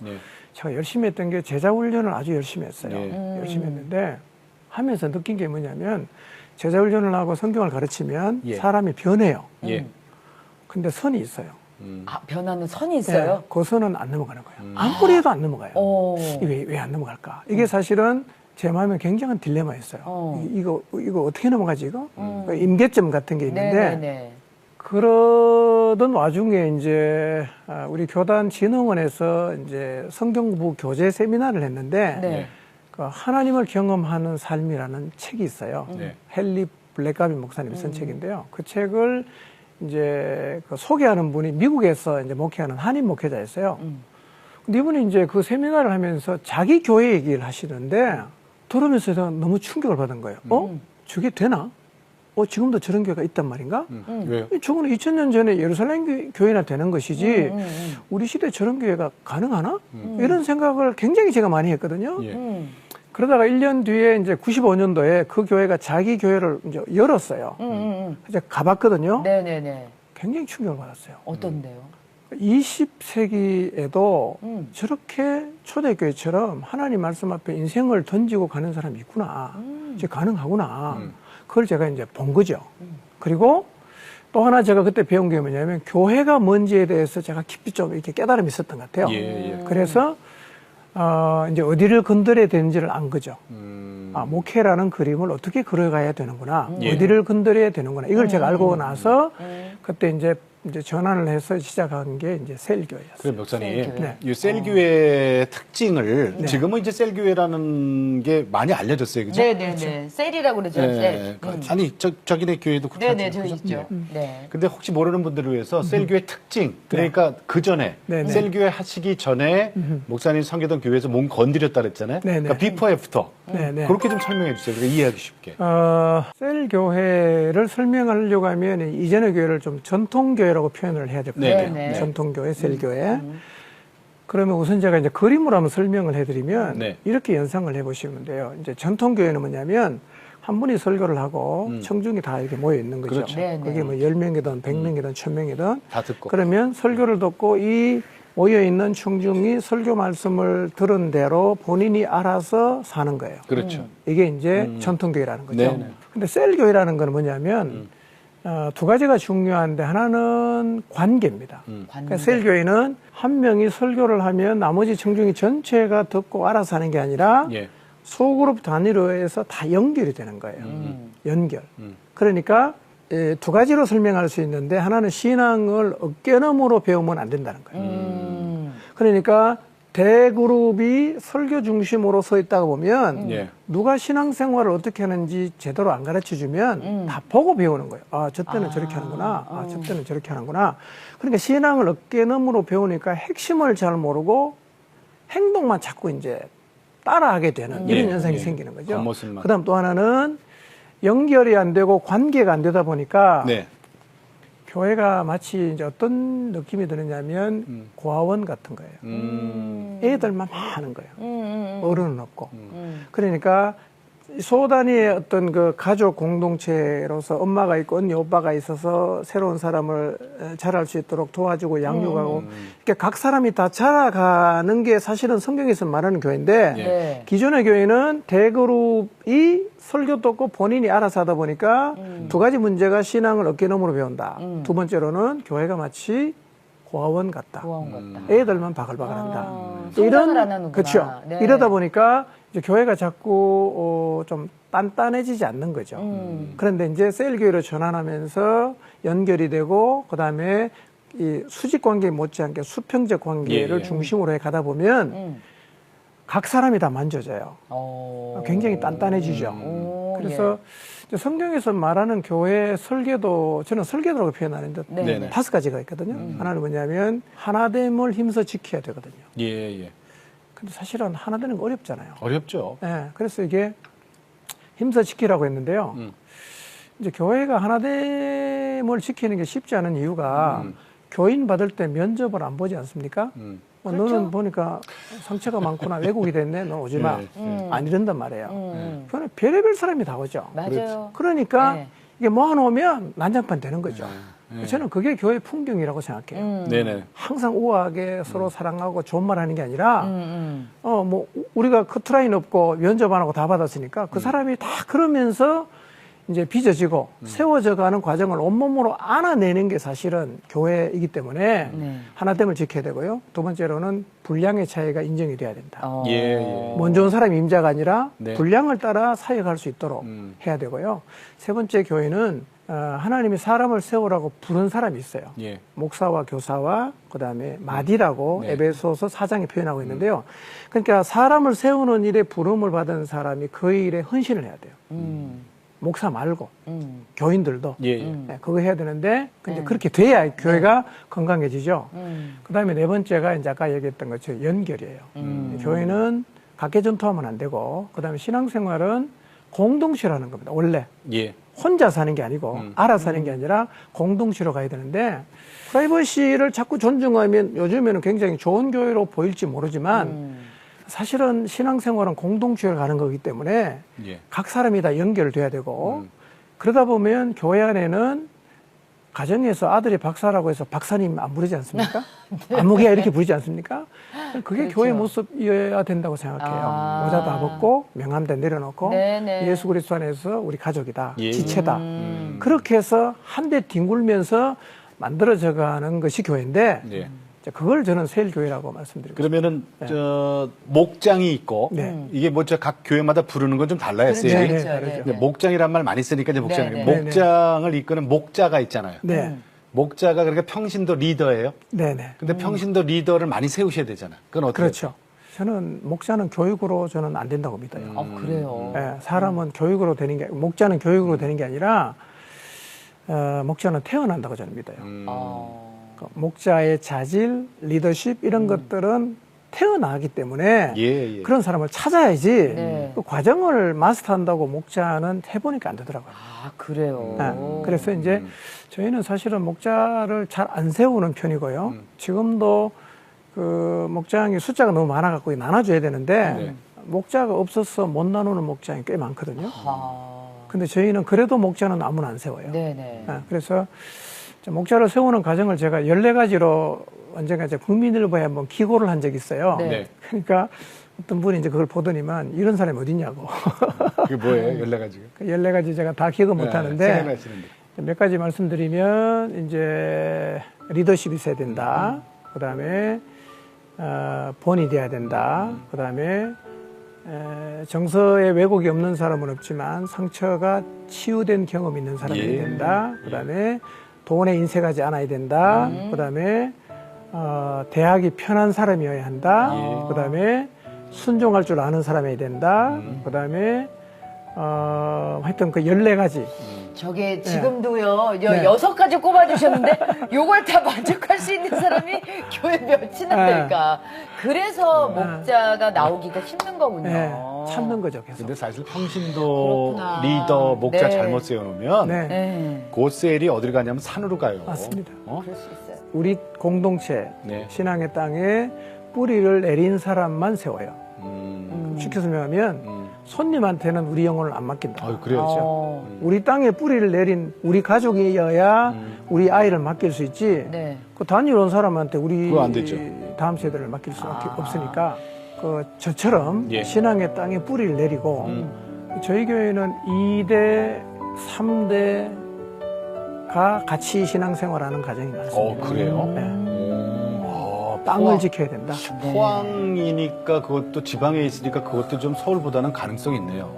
제가 열심히 했던 게 제자 훈련을 아주 열심히 했어요. 열심히 했는데 하면서 느낀 게 뭐냐면 제자 훈련을 하고 성경을 가르치면 사람이 변해요. 근데 선이 있어요. 변하는 선이 있어요? 그 선은 안 넘어가는 거예요. 아무리 해도 안 넘어가요. 왜 안 넘어갈까? 이게 사실은 제 마음에 굉장한 딜레마였어요. 이거 어떻게 넘어가지, 이거? 임계점 같은 게 있는데, 네네네. 그러던 와중에 이제, 우리 교단 진흥원에서 이제 성경부 교재 세미나를 했는데, 그 하나님을 경험하는 삶이라는 책이 있어요. 헨리 블랙가비 목사님이 쓴 책인데요. 그 책을 이제 그 소개하는 분이 미국에서 이제 목회하는 한인 목회자였어요. 근데 이분이 이제 그 세미나를 하면서 자기 교회 얘기를 하시는데 들으면서 제가 너무 충격을 받은 거예요. 저게 되나? 지금도 저런 교회가 있단 말인가? 왜요? 저거는 2000년 전에 예루살렘 교회나 되는 것이지 우리 시대에 저런 교회가 가능하나? 이런 생각을 굉장히 제가 많이 했거든요. 그러다가 1년 뒤에 이제 95년도에 그 교회가 자기 교회를 이제 열었어요. 이제 가봤거든요. 네네네. 굉장히 충격을 받았어요. 어떤데요? 20세기에도 저렇게 초대교회처럼 하나님 말씀 앞에 인생을 던지고 가는 사람이 있구나. 이제 가능하구나. 그걸 제가 이제 본 거죠. 그리고 또 하나 제가 그때 배운 게 뭐냐면 교회가 뭔지에 대해서 제가 깊이 좀 이렇게 깨달음이 있었던 것 같아요. 그래서 이제 어디를 건드려야 되는지를 안 거죠. 목회라는 그림을 어떻게 그려가야 되는구나. 어디를 건드려야 되는구나. 이걸 제가 알고 나서 그때 이제 전환을 해서 시작한 게 이제 셀교회였어요. 그래, 목사님. 셀교회. 이 셀교회의 특징을 지금은 이제 셀교회라는 게 많이 알려졌어요. 그죠? 네네네. 셀이라고 그러죠. 셀. 아니, 저기네 교회도 그렇죠. 네네, 저 있죠. 네. 근데 혹시 모르는 분들을 위해서 셀교회 특징, 그러니까 그 전에, 셀교회 하시기 전에 목사님 섬기던 교회에서 몸 건드렸다 그랬잖아요. 그러니까 비포 애프터. 그렇게 좀 설명해 주세요. 그러니까 이해하기 쉽게. 셀교회를 설명하려고 하면 이전의 교회를 좀 전통교회라고 표현을 해야 될 것 같아요. 네네. 전통교회, 셀교회. 그러면 우선 제가 이제 그림으로 한번 설명을 해드리면 이렇게 연상을 해보시면 돼요. 이제 전통교회는 뭐냐면 한 분이 설교를 하고 청중이 다 이렇게 모여 있는 거죠. 그렇죠. 그게 뭐 10명이든 100명이든 1000명이든 다 듣고. 그러면 설교를 듣고 이 모여 있는 청중이 설교 말씀을 들은 대로 본인이 알아서 사는 거예요. 그렇죠. 이게 이제 전통교회라는 거죠. 근데 셀교회라는 건 뭐냐면 두 가지가 중요한데 하나는 관계입니다. 그러니까 셀교회는 한 명이 설교를 하면 나머지 청중이 전체가 듣고 알아서 하는 게 아니라 소그룹 단위로 해서 다 연결이 되는 거예요. 연결. 그러니까 두 가지로 설명할 수 있는데 하나는 신앙을 어깨너머로 배우면 안 된다는 거예요. 그러니까 대그룹이 설교 중심으로 서 있다가 보면 누가 신앙생활을 어떻게 하는지 제대로 안 가르쳐주면 다 보고 배우는 거예요. 저 때는 저렇게 하는구나. 저 때는 저렇게 하는구나. 그러니까 신앙을 어깨너머로 배우니까 핵심을 잘 모르고 행동만 자꾸 이제 따라하게 되는 이런 현상이 생기는 거죠. 그 다음 또 하나는 연결이 안 되고 관계가 안 되다 보니까 교회가 마치 이제 어떤 느낌이 드느냐면 고아원 같은 거예요. 애들만 하는 거예요. 어른은 없고. 그러니까 소단위의 어떤 그 가족 공동체로서 엄마가 있고 언니 오빠가 있어서 새로운 사람을 자랄 수 있도록 도와주고 양육하고 이렇게 각 사람이 다 자라가는 게 사실은 성경에서 말하는 교회인데 네. 기존의 교회는 대그룹이 설교도 없고 본인이 알아서 하다 보니까 두 가지 문제가 신앙을 어깨너머로 배운다. 두 번째로는 교회가 마치 고아원 같다. 고아원 같다. 애들만 바글바글한다. 성장을 안 하는구나. 그렇죠. 네. 이러다 보니까 이제 교회가 자꾸 좀 단단해지지 않는 거죠. 그런데 이제 셀교회로 전환하면서 연결이 되고 그다음에 이 수직 관계 못지않게 수평적 관계를 중심으로 해 가다 보면 각 사람이 다 만져져요. 굉장히 단단해지죠. 그래서 이제 성경에서 말하는 교회 설계도 저는 설계도라고 표현하는데 네. 5가지가 있거든요. 하나는 뭐냐면 하나됨을 힘써 지켜야 되거든요. 예. 근데 사실은 하나 되는 거 어렵잖아요. 어렵죠. 예, 그래서 이게 힘써 지키라고 했는데요. 이제 교회가 하나됨을 지키는 게 쉽지 않은 이유가 교인 받을 때 면접을 안 보지 않습니까? 그렇죠? 너는 보니까 상처가 많구나. 외국이 됐네. 너 오지 마. 안 이런단 말이에요. 그러면 별의별 사람이 다 오죠. 맞아요. 그러니까 네. 이게 모아놓으면 난장판 되는 거죠. 저는 그게 교회 풍경이라고 생각해요. 네네. 항상 우아하게 서로 사랑하고 좋은 말 하는 게 아니라, 뭐, 우리가 커트라인 없고 면접 안 하고 다 받았으니까 그 사람이 다 그러면서 이제 빚어지고 세워져 가는 과정을 온몸으로 안아내는 게 사실은 교회이기 때문에 하나됨을 지켜야 되고요. 두 번째로는 분량의 차이가 인정이 돼야 된다. 먼저 온 사람이 임자가 아니라 분량을 따라 사역할 수 있도록 해야 되고요. 세 번째 교회는 하나님이 사람을 세우라고 부른 사람이 있어요. 목사와 교사와 그다음에 마디라고 에베소서 4장에 표현하고 있는데요. 그러니까 사람을 세우는 일에 부름을 받은 사람이 그 일에 헌신을 해야 돼요. 목사 말고 교인들도 그거 해야 되는데 근데 그렇게 돼야 교회가 건강해지죠. 그다음에 네 번째가 이제 아까 얘기했던 것처럼 연결이에요. 교회는 각계전투하면 안 되고 그다음에 신앙생활은 공동체라는 겁니다. 원래 혼자 사는 게 아니고 알아서 사는 게 아니라 공동체로 가야 되는데 프라이버시를 자꾸 존중하면 요즘에는 굉장히 좋은 교회로 보일지 모르지만 사실은 신앙생활은 공동체를 가는 거기 때문에 각 사람이 다 연결돼야 되고 그러다 보면 교회 안에는 가정에서 아들이 박사라고 해서 박사님 안 부르지 않습니까? 안목이야 이렇게 부르지 않습니까? 그게 교회 모습이어야 된다고 생각해요. 모자 다 벗고 명함대 내려놓고 예수 그리스도 안에서 우리 가족이다. 지체다. 그렇게 해서 한 대 뒹굴면서 만들어져 가는 것이 교회인데 그걸 저는 세일교회라고 말씀드리고 그러면은 저 목장이 있고 이게 뭐 저 각 교회마다 부르는 건 좀 달라요. 그렇죠. 목장이란 말 많이 쓰니까 이제 목장이에요. 목장을 이끄는 목자가 있잖아요. 목자가 그러니까 평신도 리더예요. 근데 평신도 리더를 많이 세우셔야 되잖아요. 그건 어떻게? 그렇죠. 저는 목자는 교육으로 저는 안 된다고 믿어요. 그래요. 사람은 교육으로 되는 게 목자는 교육으로 되는 게 아니라 목자는 태어난다고 저는 믿어요. 목자의 자질, 리더십 이런 것들은 태어나기 때문에 그런 사람을 찾아야지 그 과정을 마스터한다고 목자는 해보니까 안 되더라고요. 그래요. 그래서 이제 저희는 사실은 목자를 잘 안 세우는 편이고요. 지금도 그 목장이 숫자가 너무 많아갖고 나눠줘야 되는데 목자가 없어서 못 나누는 목장이 꽤 많거든요. 근데 저희는 그래도 목자는 아무나 안 세워요. 그래서 목자를 세우는 과정을 제가 14가지로 언젠가 이제 국민일보에 한번 기고를 한 적이 있어요. 그러니까 어떤 분이 이제 그걸 보더니만 이런 사람이 어딨냐고. 그게 뭐예요? 14가지가? 14가지 제가 다 기억은 못 하는데 몇 가지 말씀드리면 이제 리더십이 있어야 된다. 그다음에 본이 돼야 된다. 그다음에 정서에 왜곡이 없는 사람은 없지만 상처가 치유된 경험이 있는 사람이 된다. 그다음에 돈에 인색하지 않아야 된다. 그다음에 대하기 편한 사람이어야 한다. 그다음에 순종할 줄 아는 사람이어야 된다. 그다음에 하여튼 그 14가지. 저게 지금도요 6가지 꼽아주셨는데 요걸 다 만족할 수 있는 사람이 교회 몇이나 될까. 그래서 목자가 나오기가 힘든 거군요. 찾는 거죠 계속. 근데 사실 평신도 리더 목자 잘못 세워놓으면 그 셀이 어딜 가냐면 산으로 가요. 맞습니다. 그럴 수 있어요. 우리 공동체 신앙의 땅에 뿌리를 내린 사람만 세워요. 쉽게 설명하면 손님한테는 우리 영혼을 안 맡긴다. 그래요? 우리 땅에 뿌리를 내린 우리 가족이어야 우리 아이를 맡길 수 있지. 네. 그 단일 온 사람한테 우리 그거 안 되죠. 다음 세대를 맡길 수 없으니까 저처럼 예. 신앙의 땅에 뿌리를 내리고 저희 교회는 2대, 3대가 같이 신앙생활하는 가정이 많습니다. 그래요? 네. 땅을 지켜야 된다. 포항이니까 그것도 지방에 있으니까 그것도 좀 서울보다는 가능성이 있네요.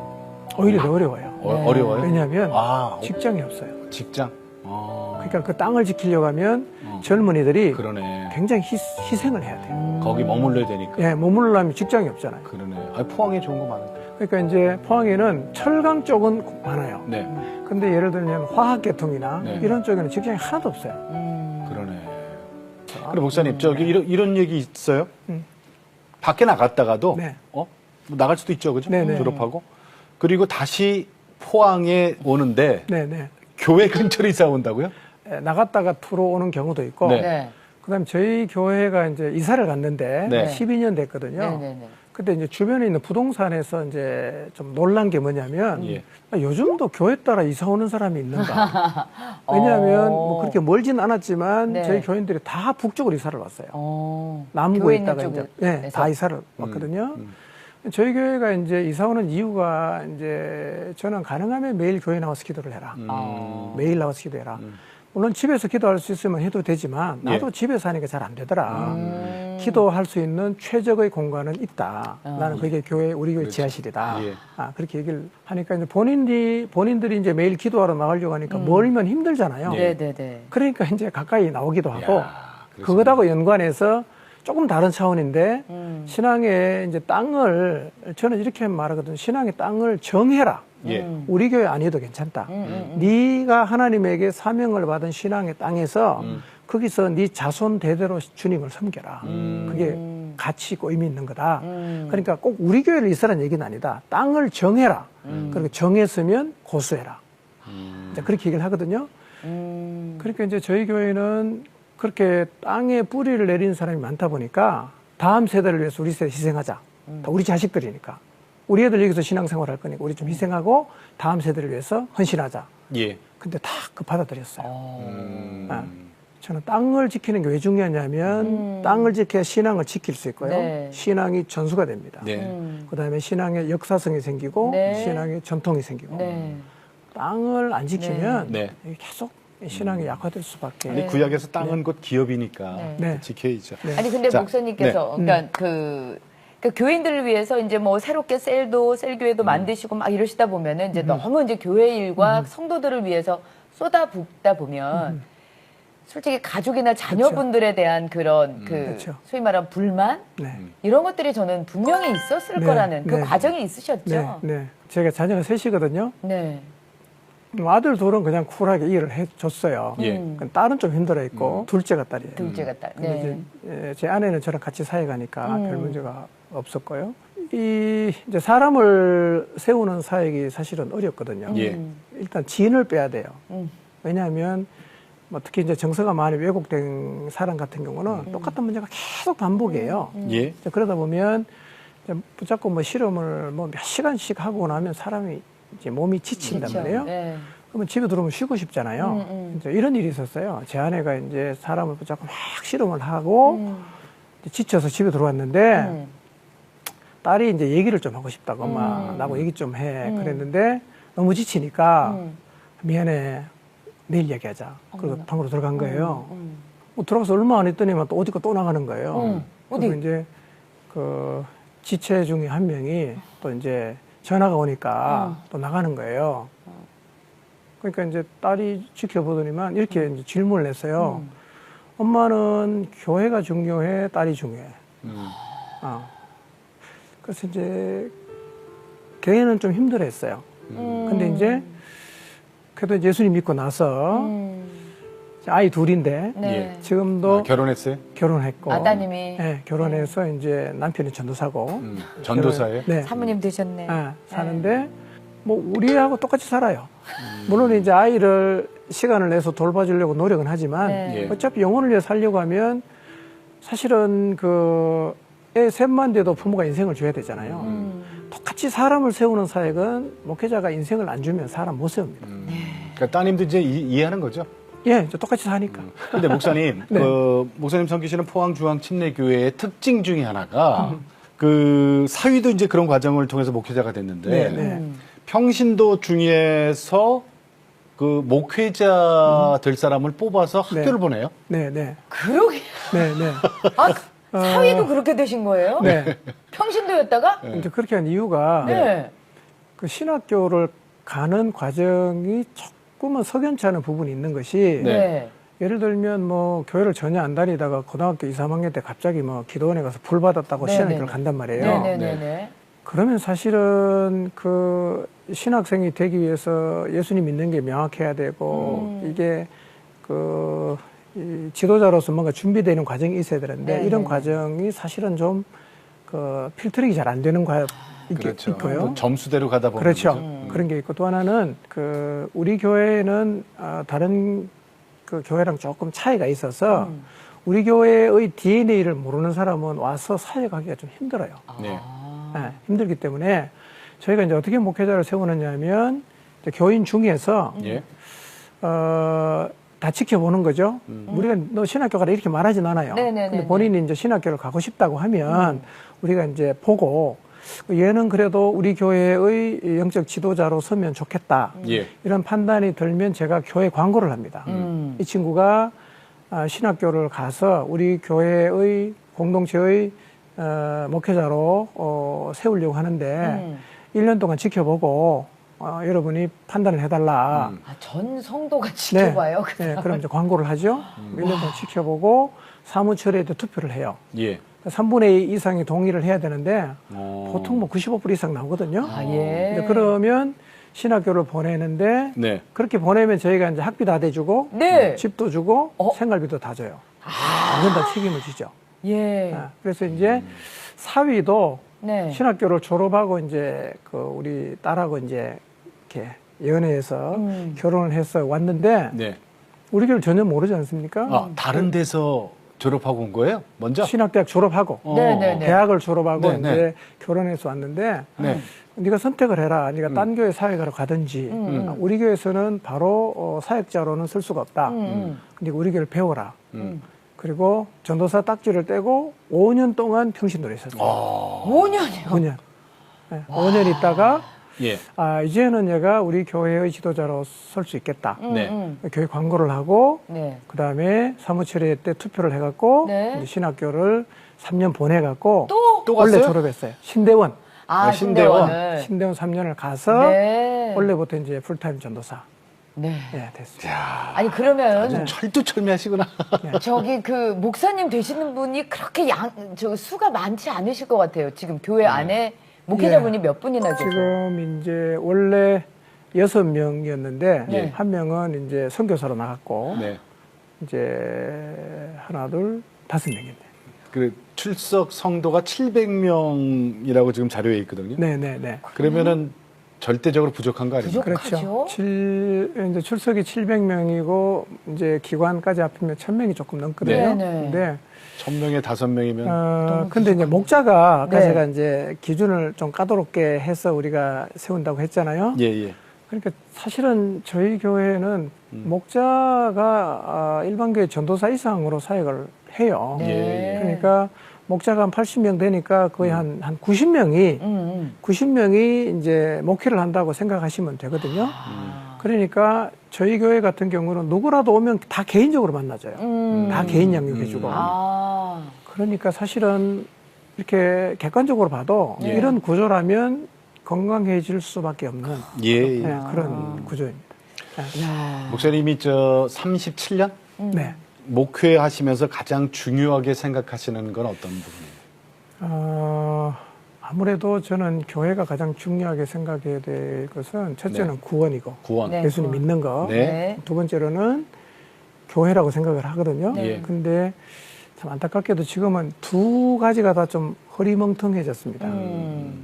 오히려 더 어려워요. 어려워요? 왜냐하면 직장이 없어요. 직장? 그러니까 그 땅을 지키려고 하면 젊은이들이 그러네. 굉장히 희생을 해야 돼요. 거기 머물러야 되니까. 예, 머물려면 직장이 없잖아요. 그러네. 포항에 좋은 거 많은데. 그러니까 이제 포항에는 철강 쪽은 많아요. 네. 근데 예를 들면 화학계통이나 네. 이런 쪽에는 직장이 하나도 없어요. 그러네. 그럼 목사님, 저기 이런 얘기 있어요? 밖에 나갔다가도, 네. 뭐 나갈 수도 있죠, 그죠? 네네. 졸업하고. 그리고 다시 포항에 오는데, 네네. 교회 근처로 이사 온다고요? 나갔다가 들어오는 경우도 있고, 네. 네. 그다음에 저희 교회가 이제 이사를 갔는데 네. 12년 됐거든요. 네네네. 그때 이제 주변에 있는 부동산에서 이제 좀 놀란 게 뭐냐면 예. 요즘도 교회 따라 이사 오는 사람이 있는가? 왜냐하면 뭐 그렇게 멀진 않았지만 네. 저희 교인들이 다 북쪽으로 이사를 왔어요. 교회 남구에 있는 있다가 이제 쪽에서? 다 이사를 왔거든요. 저희 교회가 이제 이사 오는 이유가 이제 저는 가능하면 매일 교회 나와서 기도를 해라. 매일 나와서 기도해라. 물론 집에서 기도할 수 있으면 해도 되지만 나도 예. 집에서 하니까 잘 안 되더라. 기도할 수 있는 최적의 공간은 있다. 나는 그게 우리 교회 지하실이다. 예. 그렇게 얘기를 하니까 이제 본인들이 이제 매일 기도하러 나가려고 하니까 멀면 힘들잖아요. 네네네. 그러니까 이제 가까이 나오기도 하고 그렇습니다. 그것하고 연관해서 조금 다른 차원인데 신앙의 이제 땅을 저는 이렇게 말하거든요. 신앙의 땅을 정해라. 예. 우리 교회 아니어도 괜찮다. 네가 하나님에게 사명을 받은 신앙의 땅에서 거기서 네 자손 대대로 주님을 섬겨라. 그게 가치 있고 의미 있는 거다. 그러니까 꼭 우리 교회를 이사라는 얘기는 아니다. 땅을 정해라. 그리고 정했으면 고수해라. 이제 그렇게 얘기를 하거든요. 그러니까 이제 저희 교회는 그렇게 땅에 뿌리를 내리는 사람이 많다 보니까 다음 세대를 위해서 우리 세대 희생하자. 다 우리 자식들이니까. 우리 애들 여기서 신앙생활 할 거니까 우리 좀 희생하고 다음 세대를 위해서 헌신하자. 예. 근데 다 그 받아들였어요. 저는 땅을 지키는 게 왜 중요하냐면 땅을 지켜야 신앙을 지킬 수 있고요. 네. 신앙이 전수가 됩니다. 네. 그다음에 신앙의 역사성이 생기고 네. 신앙의 전통이 생기고 네. 땅을 안 지키면 네. 계속 신앙이 약화될 수밖에. 아니, 구약에서 땅은 곧 기업이니까 네. 지켜야죠. 아니 근데 자, 목사님께서 그러니까 그 교인들을 위해서 이제 뭐 새롭게 셀교회도 만드시고 막 이러시다 보면은 이제 너무 이제 교회 일과 성도들을 위해서 쏟아붓다 보면 솔직히 가족이나 자녀분들에 대한 그런 그렇죠. 소위 말하는 불만 네. 이런 것들이 저는 분명히 있었을 네. 거라는 그 네. 과정이 있으셨죠. 네. 제가 자녀가 셋이거든요. 네. 아들 둘은 그냥 쿨하게 일을 해줬어요. 예. 딸은 좀 힘들어했고 둘째가 딸이에요. 둘째가 딸. 근데 네. 이제 제 아내는 저랑 같이 사회가니까 별 문제가 없었고요. 이제 사람을 세우는 사역이 사실은 어렵거든요. 예. 일단 진을 빼야 돼요. 왜냐하면 뭐 특히 이제 정서가 많이 왜곡된 사람 같은 경우는 똑같은 문제가 계속 반복이에요. 예. 이제 그러다 보면 이제 붙잡고 뭐 실험을 뭐 몇 시간씩 하고 나면 사람이 이제 몸이 지친단 그렇죠. 말이에요. 네. 그러면 집에 들어오면 쉬고 싶잖아요. 이제 이런 일이 있었어요. 제 아내가 이제 사람을 붙잡고 막 실험을 하고 이제 지쳐서 집에 들어왔는데 딸이 이제 얘기를 좀 하고 싶다고 엄마 나하고 얘기 좀 해 그랬는데 너무 지치니까 미안해 내일 얘기하자. 그리고 방으로 들어간 거예요. 뭐 들어가서 얼마 안 했더니만 또 어디가 또 나가는 거예요. 그리고 어디? 이제 그 지체 중에 한 명이 또 이제 전화가 오니까 또 나가는 거예요. 그러니까 이제 딸이 지켜보더니만 이렇게 이제 질문을 했어요. 엄마는 교회가 중요해, 딸이 중요해. 그래서 이제 걔는 좀 힘들어했어요. 근데 이제 그래도 이제 예수님 믿고 나서 아이 둘인데 네. 지금도 결혼했어요? 결혼했고 아따님이 네, 결혼해서 이제 남편이 전도사고 전도사예요? 네. 사모님 되셨네. 사는데 뭐 우리하고 똑같이 살아요. 물론 이제 아이를 시간을 내서 돌봐주려고 노력은 하지만 네. 예. 어차피 영혼을 위해 살려고 하면 사실은 그 애 셋만 돼도 부모가 인생을 줘야 되잖아요. 똑같이 사람을 세우는 사역은 목회자가 인생을 안 주면 사람 못 세웁니다. 그러니까 따님도 이제 이해하는 거죠? 예, 똑같이 사니까. 근데 목사님, 네. 목사님 섬기시는 포항중앙침례교회의 특징 중에 하나가 그 사위도 이제 그런 과정을 통해서 목회자가 됐는데 네, 네. 평신도 중에서 그 목회자 될 사람을 뽑아서 학교를 네. 보내요? 네, 네. 그러게. 네, 네. 아, 사위도 그렇게 되신 거예요? 네. 평신도였다가? 이제 그렇게 한 이유가 네. 그 신학교를 가는 과정이 조금은 석연치 않은 부분이 있는 것이 네. 예를 들면 뭐 교회를 전혀 안 다니다가 고등학교 2, 3학년 때 갑자기 뭐 기도원에 가서 불 받았다고 네, 신학교를 네. 간단 말이에요. 네네네. 그러면 사실은 그 신학생이 되기 위해서 예수님 믿는 게 명확해야 되고 이게 이 지도자로서 뭔가 준비되는 과정이 있어야 되는데 네네네. 이런 과정이 사실은 좀 그 필터링이 잘 안 되는 그렇죠. 있고요. 또 점수대로 가다 보면 그렇죠. 그런 게 있고 또 하나는 그 우리 교회는 다른 그 교회랑 조금 차이가 있어서 우리 교회의 DNA를 모르는 사람은 와서 사역하기가 좀 힘들어요. 네. 네, 힘들기 때문에 저희가 이제 어떻게 목회자를 세우느냐면 이제 교인 중에서 예. 다 지켜보는 거죠. 우리가 너 신학교 가라 이렇게 말하진 않아요. 네네네네. 근데 본인이 이제 신학교를 가고 싶다고 하면 우리가 이제 보고 얘는 그래도 우리 교회의 영적 지도자로 서면 좋겠다. 예. 이런 판단이 들면 제가 교회 광고를 합니다. 이 친구가 신학교를 가서 우리 교회의 공동체의 목회자로 세우려고 하는데 1년 동안 지켜보고 여러분이 판단을 해달라. 아, 전 성도가 지켜봐요. 네, 그럼 이제 광고를 하죠. 1년 동안 지켜보고 사무처리에 투표를 해요. 예. 3분의 2 이상이 동의를 해야 되는데 어. 보통 뭐 95% 이상 나오거든요. 아, 예. 이제 그러면 신학교를 보내는데 네. 그렇게 보내면 저희가 이제 학비 다 대주고 네. 집도 주고 어? 생활비도 다 줘요. 완전 다 책임을 지죠. 예. 그래서 이제 사위도 네. 신학교를 졸업하고 이제 그 우리 딸하고 이제 이렇게 연애해서 결혼을 해서 왔는데 네. 우리 교를 전혀 모르지 않습니까? 아, 다른 데서 졸업하고 온 거예요? 먼저? 신학대학 졸업하고 네네네. 대학을 졸업하고 네, 이제 네. 결혼해서 왔는데 네. 네가 선택을 해라. 네가 딴 교회 사역하러 가든지 우리 교회에서는 바로 사역자로는 쓸 수가 없다. 근데 우리 교회를 배워라. 그리고 전도사 딱지를 떼고 5년 동안 평신도를 했었어요. 5년이요? 5년. 네, 5년 있다가 예. 이제는 얘가 우리 교회의 지도자로 설 수 있겠다. 네. 교회 광고를 하고 네. 그다음에 사무처리 때 투표를 해갖고 네. 이제 신학교를 3년 보내갖고 또? 원래 갔어요? 졸업했어요. 신대원. 아, 신대원. 신대원을. 신대원 3년을 가서 네. 원래부터 이제 풀타임 전도사 네. 됐습니다. 아니, 그러면 철두철미하시구나. 저기 그 목사님 되시는 분이 그렇게 수가 많지 않으실 것 같아요. 지금 교회 안에 목회자분이 몇 분이나 계세요? 지금 이제 원래 6명이었는데 네. 한 명은 이제 선교사로 나갔고 네. 이제 하나, 둘, 5명이네. 그 출석 성도가 700명이라고 지금 자료에 있거든요. 네네네. 그러면은 절대적으로 부족한 거 아닙니까? 부족하죠. 이제 출석이 700명이고 이제 기관까지 합하면 1000명이 조금 넘거든요. 네네. 근데 1000명에 5명이면 근데 이제 목자가 아까 네. 제가 이제 기준을 좀 까다롭게 해서 우리가 세운다고 했잖아요. 예, 예. 그러니까 사실은 저희 교회는 목자가 일반 교회 전도사 이상으로 사역을 해요. 네. 그러니까 목자가 한 80명 되니까 거의 한 90명이 90명이 이제 목회를 한다고 생각하시면 되거든요. 그러니까 저희 교회 같은 경우는 누구라도 오면 다 개인적으로 만나줘요. 다 개인 양육해주고. 아. 그러니까 사실은 이렇게 객관적으로 봐도 예. 이런 구조라면 건강해질 수밖에 없는 예. 네, 그런 구조입니다. 목사님이 저 37년 네. 목회 하시면서 가장 중요하게 생각하시는 건 어떤 부분이에요? 아무래도 저는 교회가 가장 중요하게 생각해야 될 것은 첫째는 네. 구원이고 구원. 네. 예수님 믿는 거. 네. 두 번째로는 교회라고 생각을 하거든요. 네. 근데 참 안타깝게도 지금은 두 가지가 다 좀 허리멍텅해졌습니다.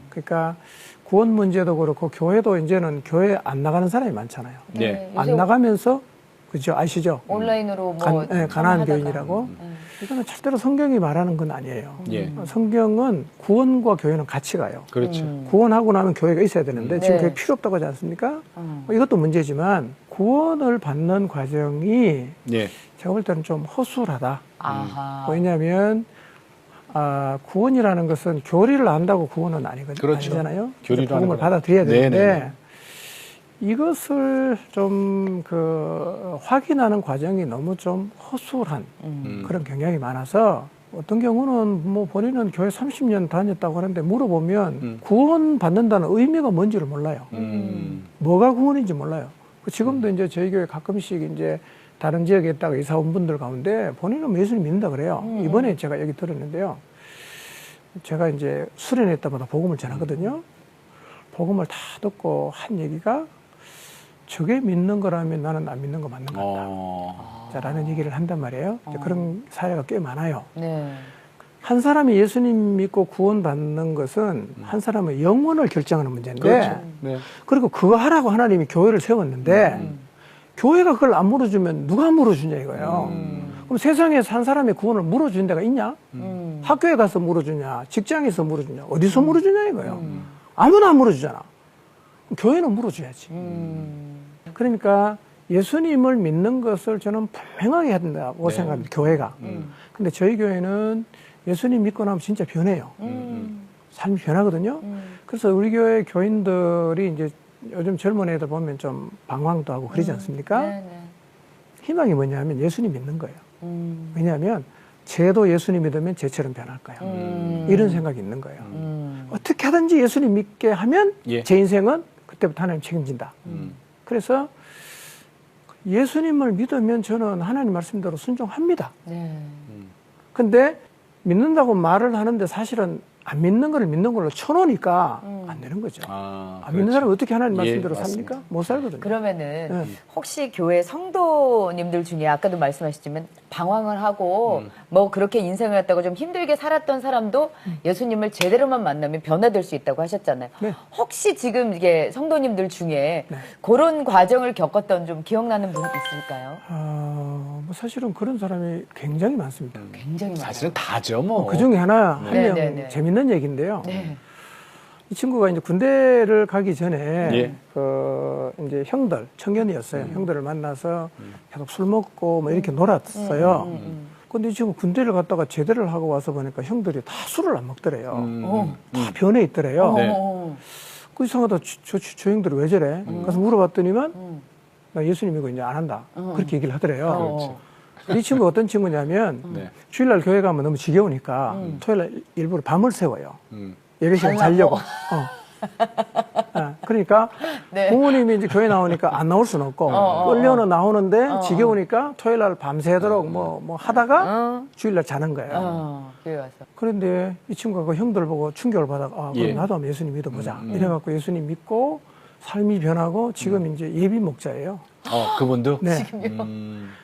그러니까 구원 문제도 그렇고 교회도 이제는 교회 안 나가는 사람이 많잖아요. 네. 안 나가면서 그죠? 아시죠? 온라인으로 뭐 가나안 하다가. 교인이라고. 이거는 절대로 성경이 말하는 건 아니에요. 예. 성경은 구원과 교회는 같이 가요. 그렇죠. 구원하고 나면 교회가 있어야 되는데 지금 네. 교회 필요 없다고 하지 않습니까? 이것도 문제지만 구원을 받는 과정이 예. 제가 볼 때는 좀 허술하다. 아하. 왜냐하면 구원이라는 것은 교리를 안다고 구원은 그렇죠. 아니잖아요. 교리를 복음을 하는 받아들여야 되는데 네네. 이것을 좀 확인하는 과정이 너무 좀 허술한 그런 경향이 많아서 어떤 경우는 뭐 본인은 교회 30년 다녔다고 하는데 물어보면 구원 받는다는 의미가 뭔지를 몰라요. 뭐가 구원인지 몰라요. 지금도 이제 저희 교회 가끔씩 이제 다른 지역에 있다가 이사 온 분들 가운데 본인은 예수님 믿는다 그래요. 이번에 제가 여기 들었는데요. 제가 이제 수련회 때마다 복음을 전하거든요. 복음을 다 듣고 한 얘기가 저게 믿는 거라면 나는 안 믿는 거 맞는 것 같다. 자, 라는 얘기를 한단 말이에요. 이제 그런 사례가 꽤 많아요. 네. 한 사람이 예수님 믿고 구원받는 것은 한 사람의 영혼을 결정하는 문제인데 그렇죠. 네. 그리고 그거 하라고 하나님이 교회를 세웠는데 교회가 그걸 안 물어주면 누가 물어주냐 이거예요. 그럼 세상에서 한 사람의 구원을 물어주는 데가 있냐? 학교에 가서 물어주냐? 직장에서 물어주냐? 어디서 물어주냐 이거예요. 아무나 안 물어주잖아. 교회는 물어줘야지. 그러니까 예수님을 믿는 것을 저는 분명하게 해야 된다고 생각합니다. 교회가. 근데 저희 교회는 예수님 믿고 나면 진짜 변해요. 삶이 변하거든요. 그래서 우리 교회 교인들이 이제 요즘 젊은 애들 보면 좀 방황도 하고 그러지 않습니까? 네네. 희망이 뭐냐면 예수님 믿는 거예요. 왜냐하면 쟤도 예수님 믿으면 쟤처럼 변할 거야. 이런 생각이 있는 거예요. 어떻게 하든지 예수님 믿게 하면 예. 제 인생은 그때부터 하나님 책임진다. 그래서 예수님을 믿으면 저는 하나님 말씀대로 순종합니다. 네. 근데 믿는다고 말을 하는데 사실은 안 믿는 거를 믿는 걸로 쳐놓으니까 안 되는 거죠. 안 믿는 그렇죠. 사람은 어떻게 하나님 예, 말씀대로 맞습니다. 삽니까? 못 살거든요. 그러면은 혹시 교회 성도님들 중에 아까도 말씀하셨지만 방황을 하고 뭐 그렇게 인생을 갖다가 좀 힘들게 살았던 사람도 예수님을 제대로만 만나면 변화될 수 있다고 하셨잖아요. 네. 혹시 지금 이게 성도님들 중에 네. 그런 과정을 겪었던 좀 기억나는 분 있을까요? 뭐 사실은 그런 사람이 굉장히 많습니다. 굉장히 많아요. 사실은 다죠, 뭐. 그 중에 하나, 한 네, 명 네, 네. 재밌는 얘기인데요. 네. 이 친구가 이제 군대를 가기 전에 예. 이제 형들, 청년이었어요. 형들을 만나서 계속 술 먹고 뭐 이렇게 놀았어요. 근데 지금 군대를 갔다가 제대를 하고 와서 보니까 형들이 다 술을 안 먹더래요. 다 변해 있더래요. 네. 그 이상하다. 저 형들이 왜 저래? 가서 물어봤더니만 나 예수님 이거 이제 안 한다. 그렇게 얘기를 하더래요. 이 친구가 어떤 친구냐면 네. 주일날 교회 가면 너무 지겨우니까 토요일날 일부러 밤을 새워요. 예배 시간 자려고. 그러니까 네. 부모님이 이제 교회 나오니까 안 나올 수는 없고 끌려는 나오는데 지겨우니까 토요일날 밤새도록 뭐 하다가 주일날 자는 거예요. 교회 와서. 그런데 이 친구가 그 형들 보고 충격을 받아가 그럼 예. 나도 한번 예수님 믿어보자. 이래갖고 예수님 믿고 삶이 변하고 지금 이제 예비 목자예요. 그분도? 네.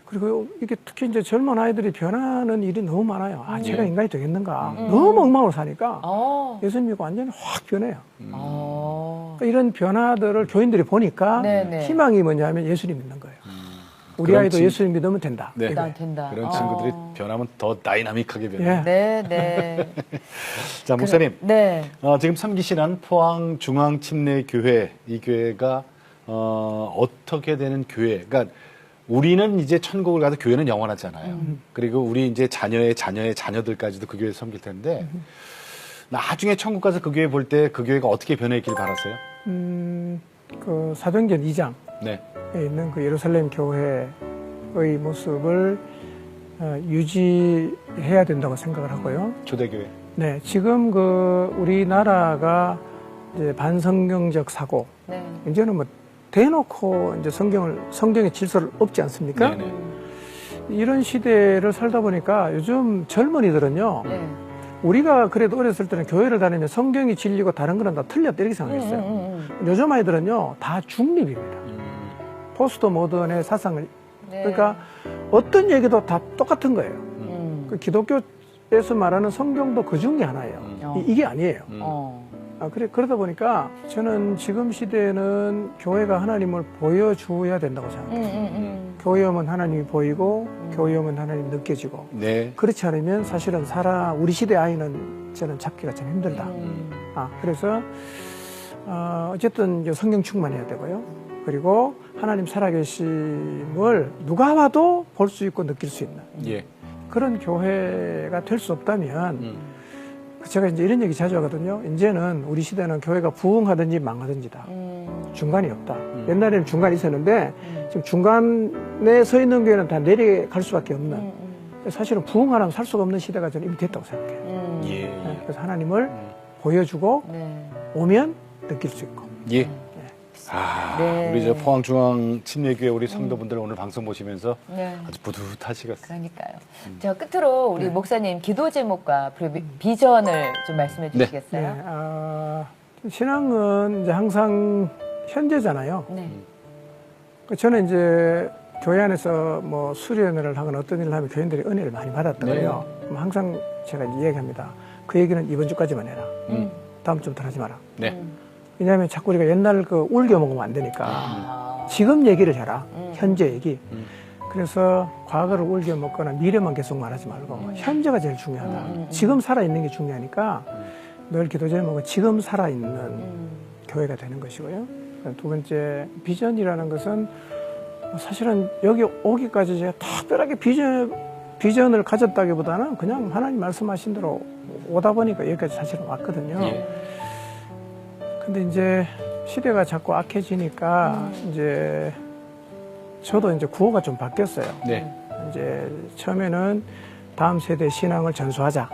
그리고 이게 특히 이제 젊은 아이들이 변하는 일이 너무 많아요. 제가 인간이 되겠는가. 너무 엉망으로 사니까 예수님 믿고 완전히 확 변해요. 그러니까 이런 변화들을 교인들이 보니까 네네. 희망이 뭐냐면 예수님 믿는 거예요. 우리 그런 아이도 친- 예수님 믿으면 된다. 네. 이거예요. 된다. 그런 친구들이 변하면 더 다이나믹하게 변해요. 예. 네, 네. 자, 목사님. 네. 지금 섬기시는 포항중앙침례교회, 이 교회가 어떻게 되는 교회? 그러니까 우리는 이제 천국을 가서 교회는 영원하잖아요. 그리고 우리 이제 자녀의 자녀들까지도 그 교회에 섬길 텐데 나중에 천국 가서 그 교회 볼 때 그 교회가 어떻게 변해있길 바라세요? 그 사도행전 2장에 네. 있는 그 예루살렘 교회의 모습을 유지해야 된다고 생각을 하고요. 초대교회. 네, 지금 그 우리나라가 이제 반성경적 사고, 네. 이제는 뭐 대놓고 이제 성경의 질서를 엎지 않습니까? 네네. 이런 시대를 살다 보니까 요즘 젊은이들은요, 네. 우리가 그래도 어렸을 때는 교회를 다니면 성경이 진리고 다른 거는 다 틀렸다 이렇게 생각했어요. 요즘 아이들은요, 다 중립입니다. 포스트 모던의 사상을, 네. 그러니까 어떤 얘기도 다 똑같은 거예요. 그 기독교에서 말하는 성경도 그 중에 하나예요. 이게 아니에요. 그러다 보니까 저는 지금 시대에는 교회가 하나님을 보여줘야 된다고 생각해요. 교회 오면 하나님이 보이고, 교회 오면 하나님이 느껴지고. 네. 그렇지 않으면 사실은 우리 시대 아이는 저는 잡기가 참 힘들다. 그래서, 어쨌든 이제 성경 충만해야 되고요. 그리고 하나님 살아계심을 누가 와도 볼 수 있고 느낄 수 있는. 예. 그런 교회가 될 수 없다면, 제가 이제 이런 얘기 자주 하거든요. 이제는 우리 시대는 교회가 부흥하든지 망하든지다. 중간이 없다. 옛날에는 중간이 있었는데 지금 중간에 서 있는 교회는 다 내려갈 수밖에 없는. 사실은 부흥하라면 살 수가 없는 시대가 저는 이미 됐다고 생각해요. 예. 네, 그래서 하나님을 보여주고 오면 느낄 수 있고. 예. 우리 저 포항중앙 침례교회 우리 성도분들 오늘 방송 보시면서 아주 뿌듯하시겠어요. 그러니까요. 자, 끝으로 우리 목사님 기도 제목과 비전을 좀 말씀해 주시겠어요? 신앙은 이제 항상 현재잖아요. 네. 저는 이제 교회 안에서 뭐 수련회를 하거나 어떤 일을 하면 교인들이 은혜를 많이 받았더라고요. 그럼 항상 제가 이제 이야기합니다. 그 얘기는 이번 주까지만 해라. 다음 주부터 하지 마라. 네. 왜냐하면 자꾸 우리가 옛날 울겨 먹으면 안 되니까 지금 얘기를 해라. 현재 얘기. 그래서 과거를 울겨 먹거나 미래만 계속 말하지 말고 현재가 제일 중요하다. 지금 살아있는 게 중요하니까 늘 기도 제목은 지금 살아있는 교회가 되는 것이고요. 두 번째 비전이라는 것은 사실은 여기 오기까지 제가 특별하게 비전을 가졌다기보다는 그냥 하나님 말씀하신 대로 오다 보니까 여기까지 사실은 왔거든요. 근데 이제 시대가 자꾸 악해지니까 이제 저도 이제 구호가 좀 바뀌었어요. 네. 이제 처음에는 다음 세대 신앙을 전수하자.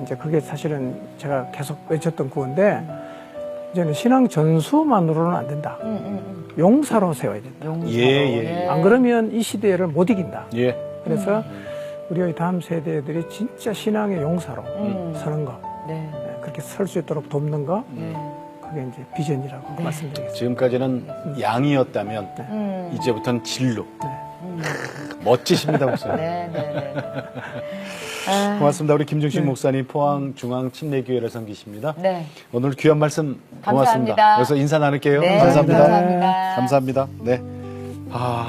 이제 그게 사실은 제가 계속 외쳤던 구호인데 이제는 신앙 전수만으로는 안 된다. 용사로 세워야 된다. 예. 안 그러면 이 시대를 못 이긴다. 예. 그래서 우리의 다음 세대들이 진짜 신앙의 용사로 서는 거. 네. 그렇게 설 수 있도록 돕는 거. 그게 이제 비전이라고 말씀드리겠습니다. 지금까지는 양이었다면 이제부터는 진로. 멋지십니다, 목사님. 네. 고맙습니다. 우리 김중식 목사님 포항중앙 침례교회를 섬기십니다. 네. 오늘 귀한 말씀 고맙습니다. 감사합니다. 여기서 인사 나눌게요. 네, 감사합니다. 감사합니다. 감사합니다. 네.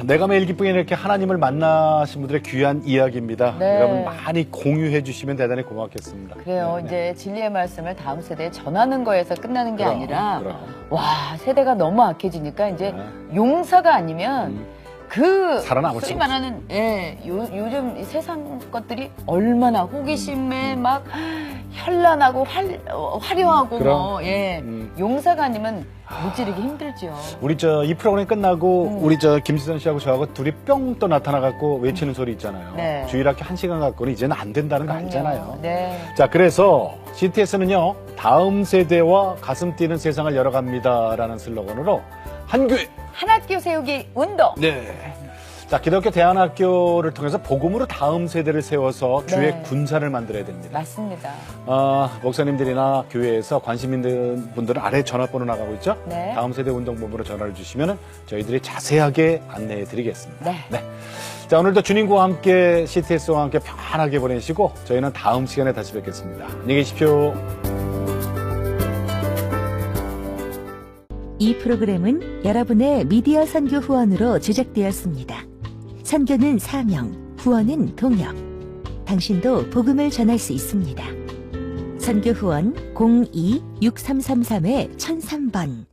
내가 매일 기쁘게 이렇게 하나님을 만나신 분들의 귀한 이야기입니다. 네. 여러분 많이 공유해 주시면 대단히 고맙겠습니다. 그래요. 네. 이제 진리의 말씀을 다음 세대에 전하는 거에서 끝나는 게 그럼, 아니라 그럼. 와, 세대가 너무 악해지니까 이제 용사가 아니면 그 살아남을 소위 수가 말하는 요즘 이 세상 것들이 얼마나 호기심에 막 현란하고 화려하고 그럼. 용사가 아니면 무찌르기 힘들죠. 우리 이 프로그램 끝나고 우리 김지선 씨하고 저하고 둘이 뿅 또 나타나갖고 외치는 소리 있잖아요. 네. 주일학교 1시간 갖고는 이제는 안 된다는 거 알잖아요. 네. 자, 그래서 CTS는요, 다음 세대와 가슴 뛰는 세상을 열어갑니다라는 슬로건으로 한 교회, 한 학교 세우기 운동. 네. 자, 기독교 대안학교를 통해서 복음으로 다음 세대를 세워서 교회 네. 군사를 만들어야 됩니다. 맞습니다. 목사님들이나 교회에서 관심 있는 분들은 아래 전화번호 나가고 있죠? 네. 다음 세대 운동본부로 전화를 주시면 저희들이 자세하게 안내해 드리겠습니다. 네. 자, 오늘도 주님과 함께 CTS와 함께 편안하게 보내시고 저희는 다음 시간에 다시 뵙겠습니다. 안녕히 계십시오. 이 프로그램은 여러분의 미디어 선교 후원으로 제작되었습니다. 선교는 사명, 후원은 동역. 당신도 복음을 전할 수 있습니다. 선교 후원 02-6333-1003번